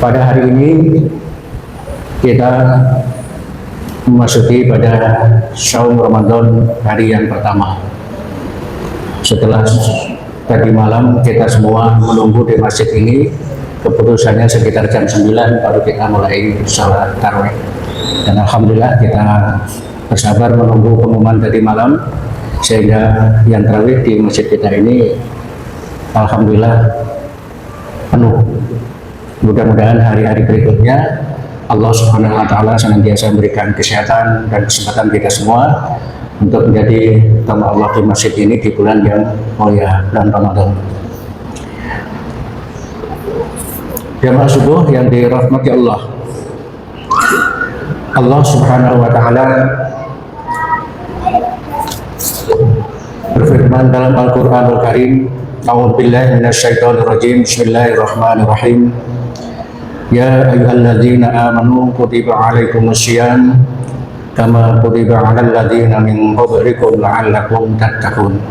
Pada hari ini kita memasuki pada Saum Ramadan hari yang pertama. Setelah tadi malam kita semua menunggu di masjid ini, keputusannya sekitar jam 9 baru kita mulai sholat tarawih. Dan alhamdulillah kita bersabar menunggu pengumuman tadi malam, sehingga yang tarawih di masjid kita ini alhamdulillah penuh. Mudah-mudahan hari-hari berikutnya Allah Subhanahu wa Ta'ala senantiasa memberikan kesehatan dan kesempatan kita semua untuk menjadi tamu Allah di masjid ini di bulan yang mulia, bulan Ramadan. Jamaah subuh yang dirahmati Allah, Allah Subhanahu wa Ta'ala berfirman dalam Al-Qur'anul Karim, A'udzubillahi minasyaitonirrajim, Bismillahirrahmanirrahim. Ya ayyuhalladzina amanu kutiba alaikumussyiyam kama kutiba alal ladzina min qablikum la'allakum tattaqun.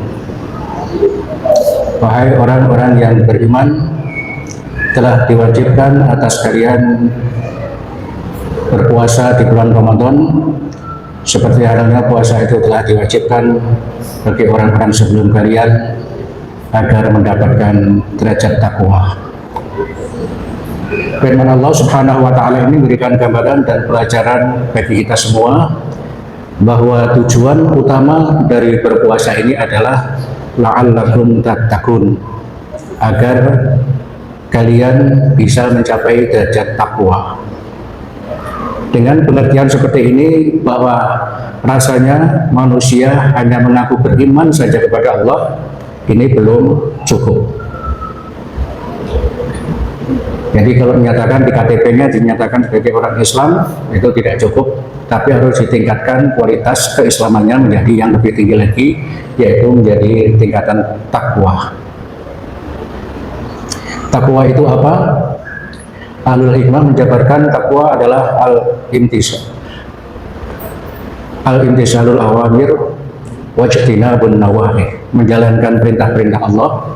Wahai orang-orang yang beriman, telah diwajibkan atas kalian berpuasa di bulan Ramadan seperti halnya puasa itu telah diwajibkan bagi orang-orang sebelum kalian agar mendapatkan derajat takwa. Firman Allah Subhanahu wa Ta'ala ini memberikan gambaran dan pelajaran bagi kita semua bahwa tujuan utama dari berpuasa ini adalah la'allakum tattaqun, agar kalian bisa mencapai derajat takwa. Dengan pengertian seperti ini, bahwa rasanya manusia hanya mengaku beriman saja kepada Allah, ini belum cukup. Jadi kalau menyatakan di KTP-nya dinyatakan sebagai orang Islam, itu tidak cukup, tapi harus ditingkatkan kualitas keislamannya menjadi yang lebih tinggi lagi, yaitu menjadi tingkatan takwa. Takwa itu apa? Ahlul hikmah menjabarkan takwa adalah al-imtisalul awamir wajtinabun nawahi, menjalankan perintah-perintah Allah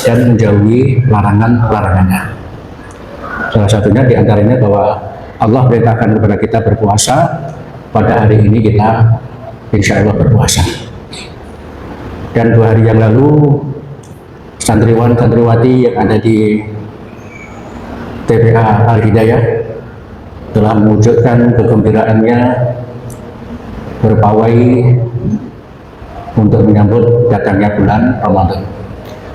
dan menjauhi larangan-larangannya. Salah satunya diantaranya bahwa Allah perintahkan kepada kita berpuasa. Pada hari ini kita insya Allah berpuasa. Dan 2 hari yang lalu santriwan-santriwati yang ada di TPA Al-Hidayah telah mewujudkan kegembiraannya berpawai untuk menyambut datangnya bulan Ramadan.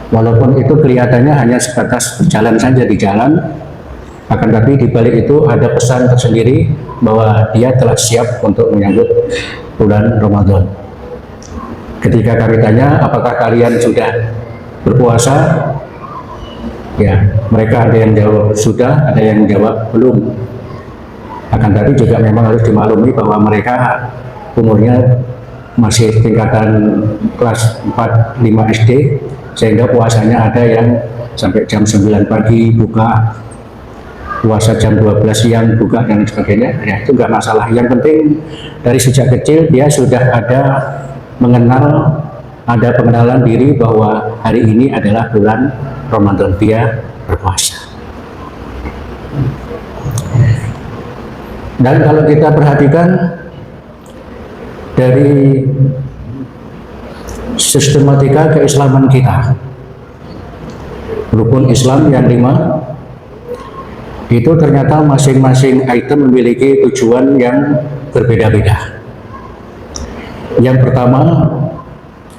Walaupun itu kelihatannya hanya sebatas berjalan saja di jalan, akan tapi di balik itu ada pesan tersendiri bahwa dia telah siap untuk menyambut bulan Ramadan. Ketika kami tanya, apakah kalian sudah berpuasa? Ya, mereka ada yang jawab sudah, ada yang jawab belum. Akan tapi juga memang harus dimaklumi bahwa mereka umurnya masih tingkatan kelas 4-5 SD, sehingga puasanya ada yang sampai jam 9 pagi buka, puasa jam 12 siang buka dan sebagainya. Ya, itu enggak masalah. Yang penting dari sejak kecil dia sudah ada pengenalan diri bahwa hari ini adalah bulan Ramadan, dia berpuasa. Dan kalau kita perhatikan dari sistematika keislaman kita, rukun Islam yang 5 itu ternyata masing-masing item memiliki tujuan yang berbeda-beda. Yang pertama,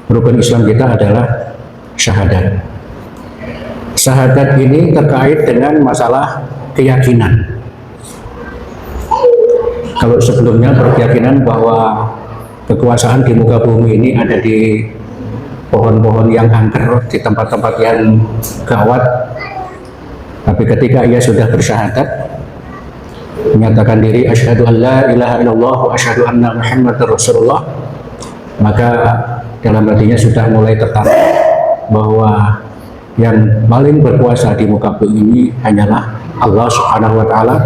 rukun Islam kita adalah syahadat. Syahadat ini terkait dengan masalah keyakinan. Kalau sebelumnya berkeyakinan bahwa kekuasaan di muka bumi ini ada di pohon-pohon yang angker, di tempat-tempat yang gawat, tapi ketika ia sudah bersyahadat, menyatakan diri asyhadu an la ilaha illallah wa asyhadu anna muhammadar rasulullah, maka dalam hatinya sudah mulai tertanam bahwa yang paling berkuasa di muka bumi ini hanyalah Allah Subhanahu wa Ta'ala,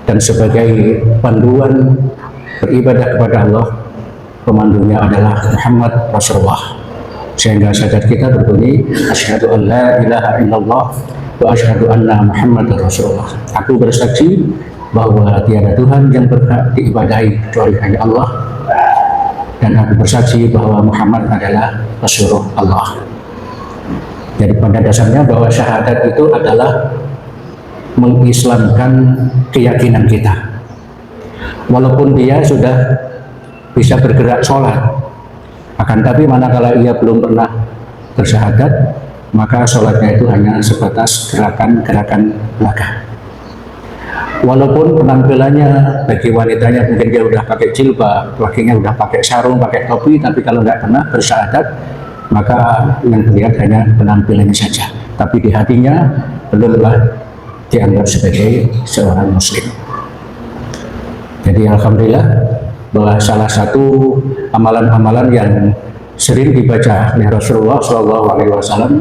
dan sebagai panduan beribadah kepada Allah, pemandunya adalah Muhammad Rasulullah. Sehingga syahadat kita berbunyi asyhadu an la ilaha illallah wa asyhadu anna Muhammadar Rasulullah. Aku bersaksi bahwa tiada Tuhan yang berhak diibadahi kecuali hanya Allah, dan aku bersaksi bahwa Muhammad adalah Rasulullah Allah. Jadi pada dasarnya bahwa syahadat itu adalah mengislamkan keyakinan kita. Walaupun dia sudah bisa bergerak sholat, akan tapi manakala ia belum pernah bersyahadat, maka sholatnya itu hanya sebatas gerakan-gerakan belaka. Walaupun penampilannya bagi wanitanya mungkin dia udah pakai jilbab, lakinya udah pakai sarung, pakai topi, tapi kalau nggak pernah bersyahadat, maka yang terlihat hanya penampilannya saja. Tapi di hatinya belumlah dianggap sebagai seorang muslim. Jadi alhamdulillah bahwa salah satu amalan-amalan yang sering dibaca oleh Rasulullah SAW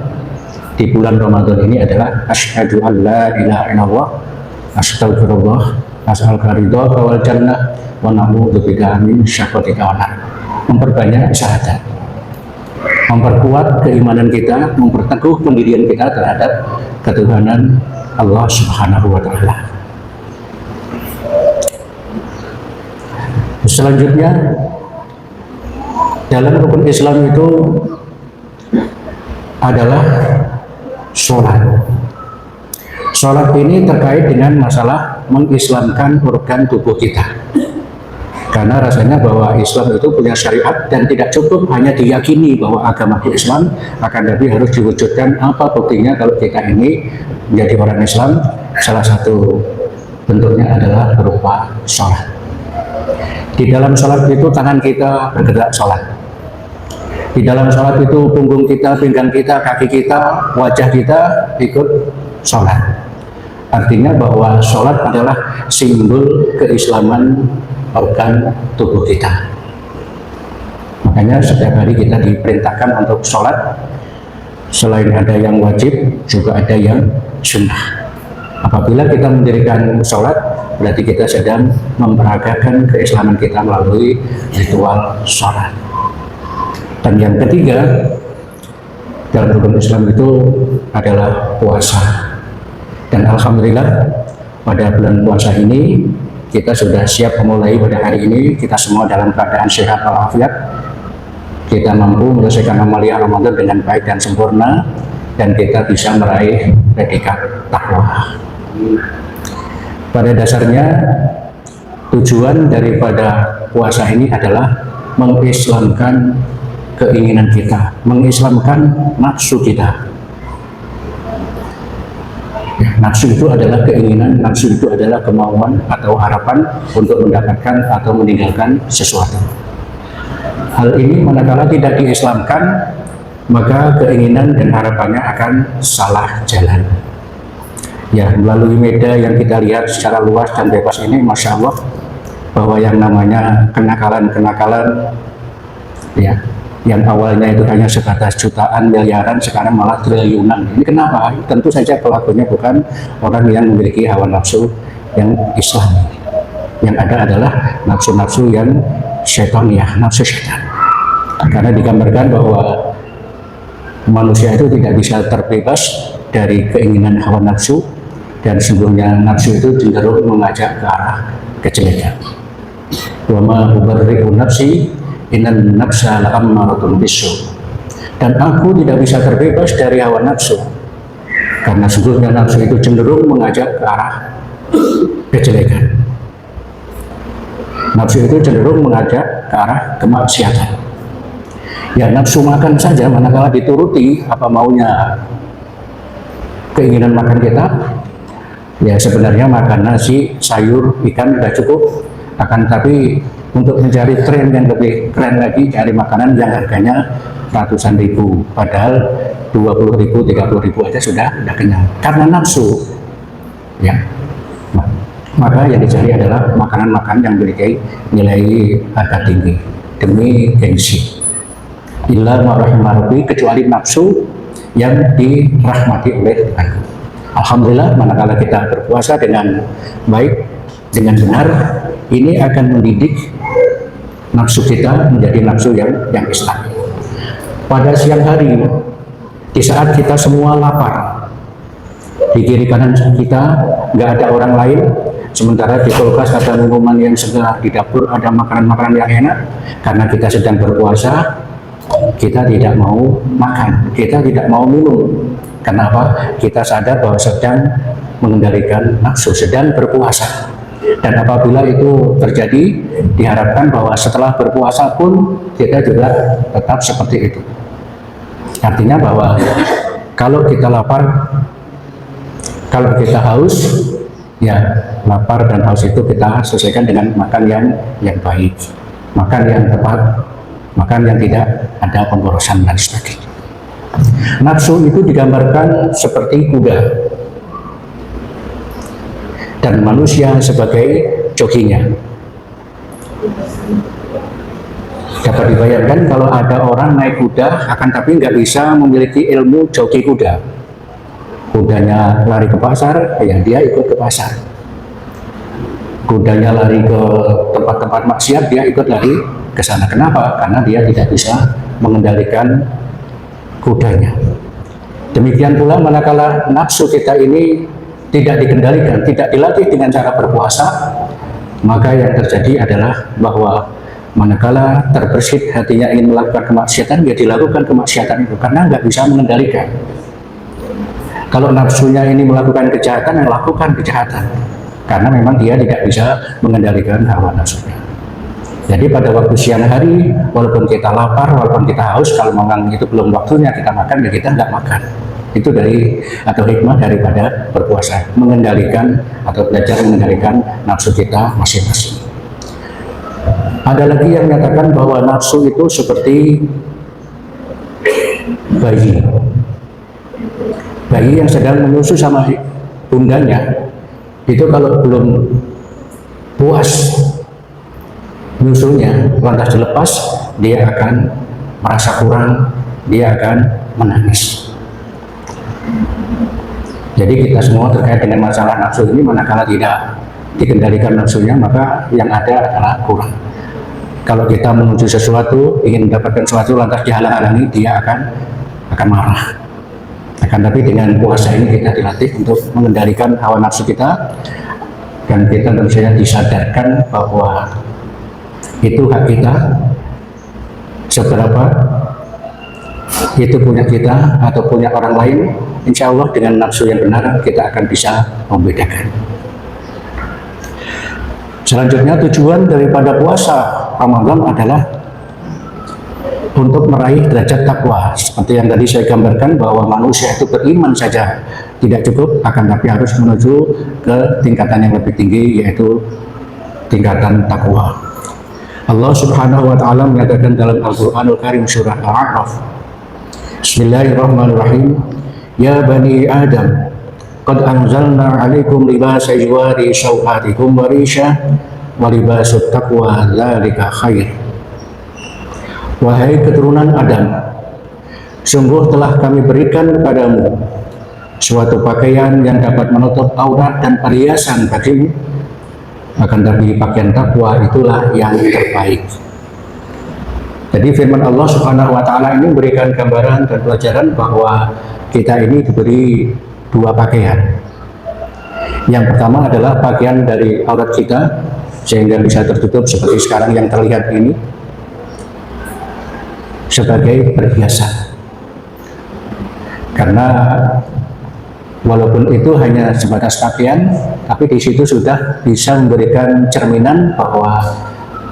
di bulan Ramadan ini adalah asyhadu an la ilaha illallah, astagfirullah, as'aluka ridhaka wal jannah wa na'udzubika min syarrika wan nar. Memperbanyak syahadat, memperkuat keimanan kita, memperteguh pendirian kita terhadap ketuhanan Allah Subhanahu wa taala. Selanjutnya, dalam rukun Islam itu adalah sholat. Sholat ini terkait dengan masalah mengislamkan organ tubuh kita. Karena rasanya bahwa Islam itu punya syariat dan tidak cukup hanya diyakini bahwa agama Islam, akan tapi harus diwujudkan apa buktinya kalau kita ini menjadi orang Islam. Salah satu bentuknya adalah berupa sholat. Di dalam sholat itu tangan kita bergerak sholat. Di dalam sholat itu punggung kita, pinggang kita, kaki kita, wajah kita ikut sholat. Artinya bahwa sholat adalah simbol keislaman organ tubuh kita. Makanya setiap hari kita diperintahkan untuk sholat. Selain ada yang wajib, juga ada yang sunnah. Apabila kita mendirikan sholat, berarti kita sedang memperagakan keislaman kita melalui ritual sholat. Dan yang ketiga, dalam rukun Islam itu adalah puasa. Dan alhamdulillah pada bulan puasa ini kita sudah siap memulai pada hari ini. Kita semua dalam keadaan sehat walafiat. Kita mampu menyelesaikan amalia Ramadan dengan baik dan sempurna, dan kita bisa meraih predikat takwa. Pada dasarnya tujuan daripada puasa ini adalah mengislamkan keinginan kita, mengislamkan nafsu kita. Ya, nafsu itu adalah keinginan, nafsu itu adalah kemauan atau harapan untuk mendapatkan atau meninggalkan sesuatu. Hal ini manakala tidak diislamkan, maka keinginan dan harapannya akan salah jalan. Ya, melalui media yang kita lihat secara luas dan bebas ini, Masya Allah, bahwa yang namanya kenakalan-kenakalan, ya, yang awalnya itu hanya sebatas jutaan, miliaran, sekarang malah triliunan. Ini kenapa? Tentu saja pelakunya bukan orang yang memiliki hawa nafsu yang Islam. Yang ada adalah nafsu-nafsu yang syaitaniyah, nafsu syaitan. Karena digambarkan bahwa manusia itu tidak bisa terbebas dari keinginan hawa nafsu, dan sesungguhnya nafsu itu cenderung mengajak ke arah kejelekan. Wa ma ubarri'u nafsi innan nafsa la'ammaratun bisu. Dan aku tidak bisa terbebas dari hawa nafsu, karena sesungguhnya nafsu itu cenderung mengajak ke arah kejelekan. Nafsu itu cenderung mengajak ke arah kemaksiatan. Ya, nafsu makan saja manakala dituruti apa maunya keinginan makan kita, ya sebenarnya makan nasi, sayur, ikan sudah cukup. Akan tapi untuk mencari tren yang lebih keren lagi, cari makanan yang harganya ratusan ribu, padahal 20.000, 30.000 aja sudah kenyang. Karena nafsu, ya. Maka yang dicari adalah makanan-makanan yang memiliki nilai harga tinggi demi gengsi. Illa ma rahimah rabbi, kecuali nafsu yang dirahmati oleh Tuhan. Alhamdulillah, manakala kita berpuasa dengan baik, dengan benar, ini akan mendidik nafsu kita menjadi nafsu yang Islam. Pada siang hari, di saat kita semua lapar, Di kiri kanan kita nggak ada orang lain, sementara di kulkas ada minuman yang segar, di dapur ada makanan-makanan yang enak. Karena kita sedang berpuasa, kita tidak mau makan, kita tidak mau minum. Kenapa? Kita sadar bahwa sedang mengendalikan nafsu, sedang berpuasa. Dan apabila itu terjadi, diharapkan bahwa setelah berpuasa pun kita juga tetap seperti itu. Artinya bahwa kalau kita lapar, kalau kita haus, ya lapar dan haus itu kita selesaikan dengan makan yang baik, makan yang tepat, makan yang tidak ada pemborosan dan sebagainya. Nafsu itu digambarkan seperti kuda dan manusia sebagai jokinya. Dapat dibayangkan kalau ada orang naik kuda, akan tapi nggak bisa memiliki ilmu joki kuda. Kudanya lari ke pasar, ya dia ikut ke pasar. Kudanya lari ke tempat-tempat maksiat, dia ikut lari ke sana. Kenapa? Karena dia tidak bisa mengendalikan kudanya. Demikian pula manakala nafsu kita ini tidak dikendalikan, tidak dilatih dengan cara berpuasa, maka yang terjadi adalah bahwa manakala terbersit hatinya ingin melakukan kemaksiatan, ya dilakukan kemaksiatan itu karena nggak bisa mengendalikan. Kalau nafsunya ini melakukan kejahatan, yang lakukan kejahatan karena memang dia tidak bisa mengendalikan hawa nafsunya. Jadi pada waktu siang hari, walaupun kita lapar, walaupun kita haus, kalau memang itu belum waktunya kita makan, ya kita nggak makan. Itu dari atau hikmah daripada berpuasa, mengendalikan atau belajar mengendalikan nafsu kita masing-masing. Ada lagi yang menyatakan bahwa nafsu itu seperti bayi. Bayi yang sedang menyusu sama bundanya, itu kalau belum puas nyusunya, lantas dilepas, dia akan merasa kurang, dia akan menangis. Jadi kita semua terkait dengan masalah nafsu ini, manakala tidak dikendalikan nafsunya, maka yang ada adalah kurang. Kalau kita menuju sesuatu, ingin mendapatkan sesuatu, lantas dihalang-halangi, dia akan marah. Akan tapi dengan puasa ini kita dilatih untuk mengendalikan hawa nafsu kita, dan kita tentu saja disadarkan bahwa itu hak kita. Seberapa itu punya kita atau punya orang lain, insya Allah dengan nafsu yang benar kita akan bisa membedakan. Selanjutnya, tujuan daripada puasa Ramadan adalah untuk meraih derajat takwa. Seperti yang tadi saya gambarkan bahwa manusia itu beriman saja tidak cukup, akan tapi harus menuju ke tingkatan yang lebih tinggi, yaitu tingkatan takwa. Allah Subhanahu wa taala menyatakan dalam Al-Qur'anul Karim surah Al-A'raf, Bismillahirrahmanirrahim, Ya bani Adam, qad anzalna 'alaikum libasa yuwari sawatikum wa risha wa libasut taqwa dzalika khair. Wahai keturunan Adam, sungguh telah kami berikan kepadamu suatu pakaian yang dapat menutup aurat dan perhiasan bagimu, akan tapi pakaian takwa itulah yang terbaik. Jadi firman Allah Subhanahu wa taala ini memberikan gambaran dan pelajaran bahwa kita ini diberi dua pakaian. Yang pertama adalah pakaian dari aurat kita sehingga bisa tertutup seperti sekarang yang terlihat ini, sebagai perhiasan. Karena walaupun itu hanya sebatas pakaian, tapi di situ sudah bisa memberikan cerminan bahwa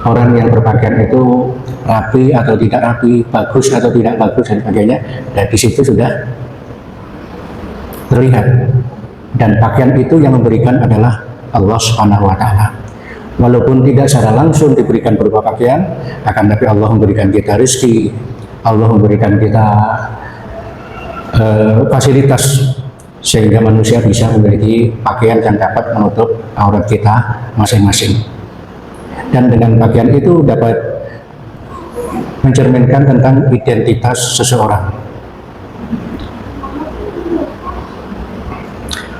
orang yang berpakaian itu rapi atau tidak rapi, bagus atau tidak bagus dan sebagainya. Dan di situ sudah terlihat. Dan pakaian itu yang memberikan adalah Allah Subhanahu wa taala. Walaupun tidak secara langsung diberikan berupa pakaian, akan tapi Allah memberikan kita rezeki, Allah memberikan kita fasilitas sehingga manusia bisa memiliki pakaian yang dapat menutup aurat kita masing-masing. Dan dengan pakaian itu dapat mencerminkan tentang identitas seseorang.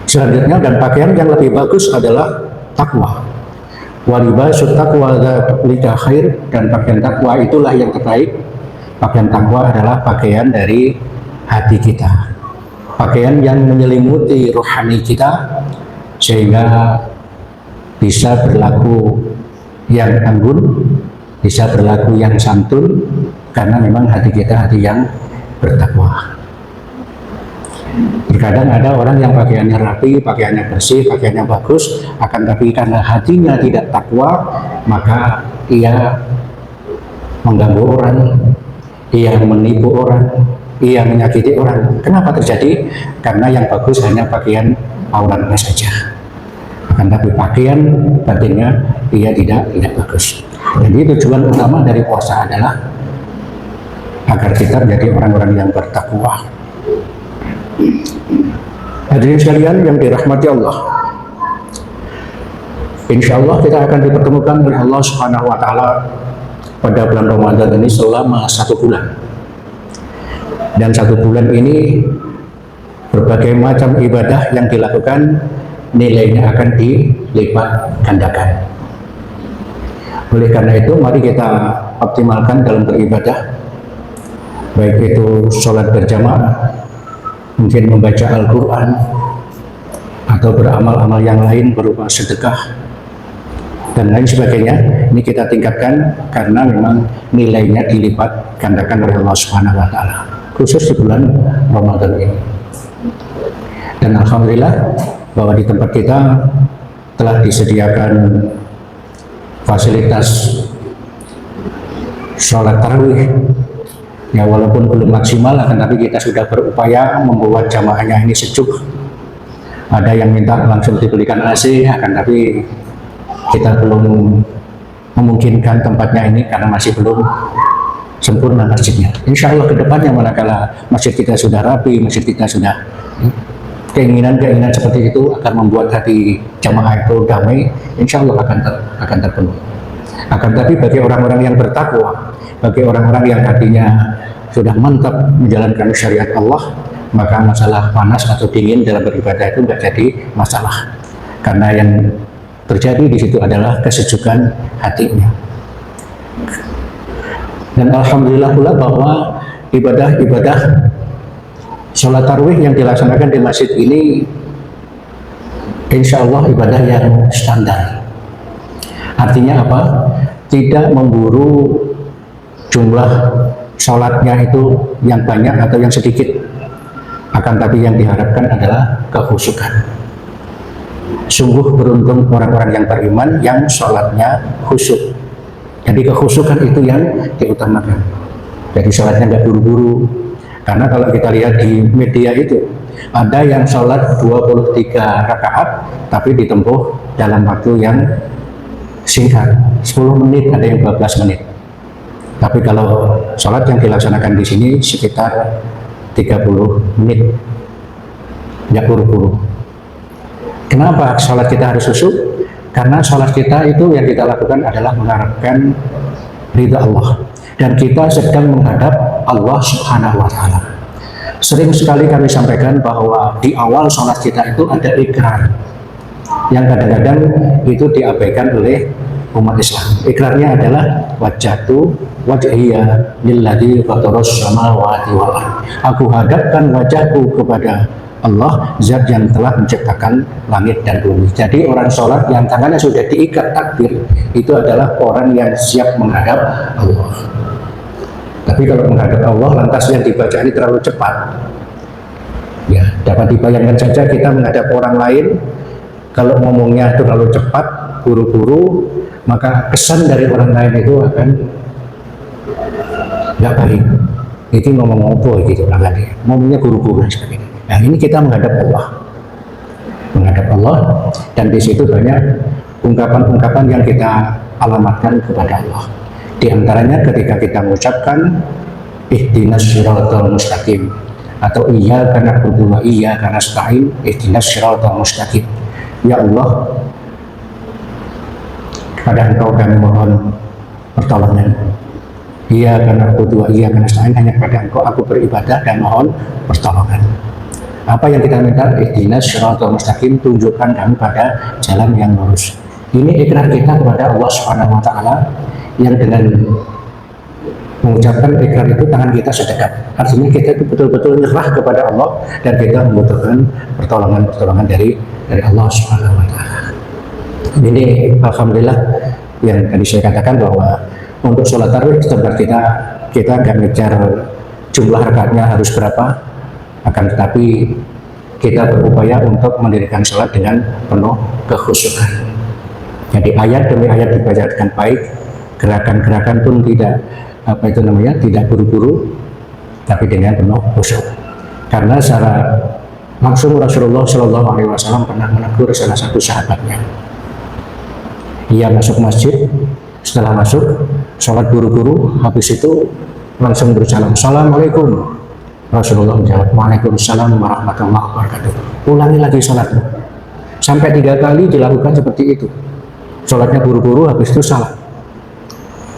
Selanjutnya, dan pakaian yang lebih bagus adalah takwa. Walibasut taqwa dzalika khair, dan pakaian takwa itulah yang terbaik. Pakaian takwa adalah pakaian dari hati kita. pakaian yang menyelimuti rohani kita sehingga bisa berlaku yang anggun, bisa berlaku yang santun, karena memang hati kita hati yang bertakwa. Terkadang ada orang yang pakaiannya rapi, pakaiannya bersih, pakaiannya bagus, akan tapi karena hatinya tidak takwa, maka ia mengganggu orang, ia menipu orang, ia menyakiti orang. Kenapa terjadi? Karena yang bagus hanya pakaian auratnya saja, akan tapi pakaian batinnya ia tidak bagus. Jadi tujuan utama dari puasa adalah agar kita menjadi orang-orang yang bertakwa. Hadirin sekalian yang dirahmati Allah, insya Allah kita akan dipertemukan oleh Allah Subhanahu wa Ta'ala pada bulan Ramadan ini selama 1 bulan. Dan 1 bulan ini berbagai macam ibadah yang dilakukan nilainya akan dilipat gandakan. Oleh karena itu, mari kita optimalkan dalam beribadah, baik itu sholat berjamaah, mungkin membaca Al-Quran, atau beramal-amal yang lain berupa sedekah dan lain sebagainya. Ini kita tingkatkan karena memang nilainya dilipat gandakan oleh Allah Subhanahu wa Ta'ala, khusus di bulan Ramadan ini. Dan alhamdulillah bahwa di tempat kita telah disediakan fasilitas sholat tarawih. Ya, walaupun belum maksimal, akan tapi kita sudah berupaya membuat jamaahnya ini sejuk. Ada yang minta langsung dibelikan AC, akan tapi kita belum memungkinkan tempatnya ini karena masih belum sempurna masjidnya. Insya Allah kedepannya manakala masjid kita sudah rapi, masjid kita sudah keinginan-keinginan seperti itu akan membuat hati jamaah itu damai, insya Allah akan terpenuhi. Akan tapi bagi orang-orang yang bertakwa, bagi orang-orang yang hatinya sudah mantap menjalankan syariat Allah, maka masalah panas atau dingin dalam beribadah itu tidak jadi masalah, karena yang terjadi di situ adalah kesejukan hatinya. Dan alhamdulillah pula bahwa ibadah-ibadah sholat tarawih yang dilaksanakan di masjid ini insya Allah ibadah yang standar. Artinya apa? Tidak memburu jumlah sholatnya itu yang banyak atau yang sedikit, akan tapi yang diharapkan adalah kekhusyukan. Sungguh beruntung orang-orang yang beriman yang sholatnya khusyuk. Jadi kekhusyukan itu yang diutamakan. Jadi sholatnya nggak buru-buru. Karena kalau kita lihat di media itu ada yang sholat 23 rakaat tapi ditempuh dalam waktu yang singkat, 10 menit, ada yang 12 menit. Tapi kalau sholat yang dilaksanakan di sini sekitar 30 menit, nggak buru-buru. Kenapa sholat kita harus khusyuk? Karena sholat kita itu yang kita lakukan adalah mengharapkan ridha Allah, dan kita sedang menghadap Allah Subhanahu wa Ta'ala. Sering sekali kami sampaikan bahwa di awal sholat kita itu ada ikrar yang kadang-kadang itu diabaikan oleh umat Islam. Ikrarnya adalah wajhatu wajhiya lilladzi fataras samawati wal ardh. Aku hadapkan wajahku kepada Allah, zat yang telah menciptakan langit dan bumi. Jadi orang sholat yang tangannya sudah diikat takbir itu adalah orang yang siap menghadap Allah. Tapi kalau menghadap Allah lantas yang dibaca ini terlalu cepat, ya dapat dibayangkan saja kita menghadap orang lain, kalau ngomongnya terlalu cepat, buru-buru, maka kesan dari orang lain itu akan nggak baik. Itu ngomong apa gitu orang lain, ngomongnya buru-buru dan sebagainya. Nah ini kita menghadap Allah, dan di situ banyak ungkapan-ungkapan yang kita alamatkan kepada Allah. Di antaranya ketika kita mengucapkan ihdinas siratal mustaqim atau iyyaka na'budu wa iyyaka nasta'in ihdinas siratal mustaqim. Ya Allah, kepada Engkau kami mohon pertolongan. Iyyaka na'budu wa iyyaka nasta'in, hanya kepada Engkau aku beribadah dan mohon pertolongan. Apa yang kita minta? Ihdinas siratal mustaqim, tunjukkan kami pada jalan yang lurus. Ini ikrar kita kepada Allah Subhanahu wa Ta'ala, yang dengan Mengucapkan ikrar itu tangan kita sedekap. Artinya kita itu betul-betul nyerah kepada Allah dan kita membutuhkan pertolongan dari Allah Subhanahu wa taala. Ini alhamdulillah yang tadi saya katakan bahwa untuk sholat tarawih tempat kita nggak ngejar jumlah rakaatnya harus berapa, akan tetapi kita berupaya untuk mendirikan sholat dengan penuh kekhusyukan. Jadi ayat demi ayat dibaca dengan baik, gerakan-gerakan pun tidak buru-buru, tapi dengan penuh khusyuk. Karena secara langsung Rasulullah Shallallahu Alaihi Wasallam pernah menegur salah satu sahabatnya. Ia masuk masjid, setelah masuk sholat buru-buru, habis itu langsung bersalam, Assalamualaikum. Rasulullah menjawab, Waalaikumsalam warahmatullahi wabarakatuh. Ulangi lagi sholatnya. Sampai 3 kali dilakukan seperti itu. Sholatnya buru-buru, habis itu salam.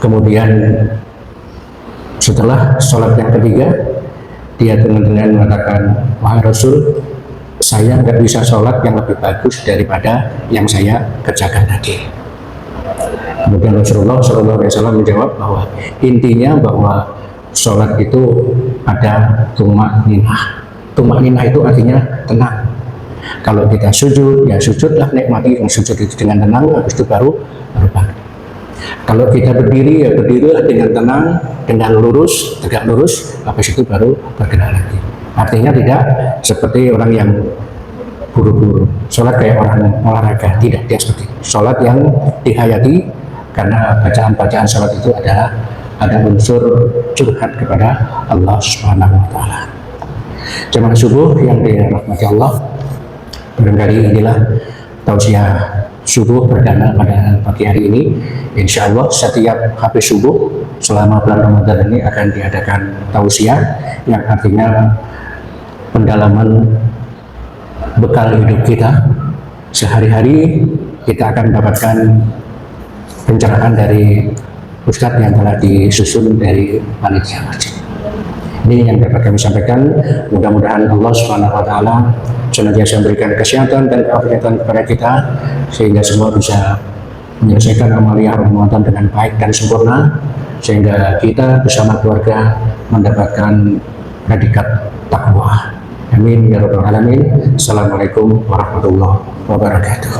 Kemudian setelah sholat yang ketiga, dia dengan mengatakan, wahai Rasul, saya nggak bisa sholat yang lebih bagus daripada yang saya kerjakan tadi. Kemudian Rasulullah SAW menjawab bahwa intinya bahwa sholat itu ada tumak-ninah. Tumak-ninah itu artinya tenang. Kalau kita sujud, ya sujudlah, nikmati yang sujud itu dengan tenang, habis itu baru bangun. Kalau kita berdiri, ya berdirilah dengan tenang, dengan lurus, tegak lurus, habis itu baru bergerak lagi. Artinya tidak seperti orang yang buru-buru. Sholat kayak orang olahraga, tidak, dia seperti itu. Sholat yang dihayati, karena bacaan-bacaan sholat itu adalah ada unsur curhat kepada Allah Subhanahu wa taala. Jemaah subuh yang dirahmati Allah, barangkali inilah tausiah subuh perdana pada pagi hari ini. Insya Allah setiap habis subuh selama bulan Ramadan ini akan diadakan tausiah yang artinya pendalaman bekal hidup kita sehari-hari. Kita akan mendapatkan pencerahan dari Ustadz yang telah disusun dari panitia masjid. Ini yang dapat kami sampaikan. Mudah-mudahan Allah Subhanahu wa taala senantiasa memberikan kesehatan dan keafiatan kepada kita sehingga semua bisa menyelesaikan amalia Ramadan dengan baik dan sempurna, sehingga kita bersama keluarga mendapatkan predikat takwa. Amin ya rabbal alamin. Assalamualaikum warahmatullahi wabarakatuh.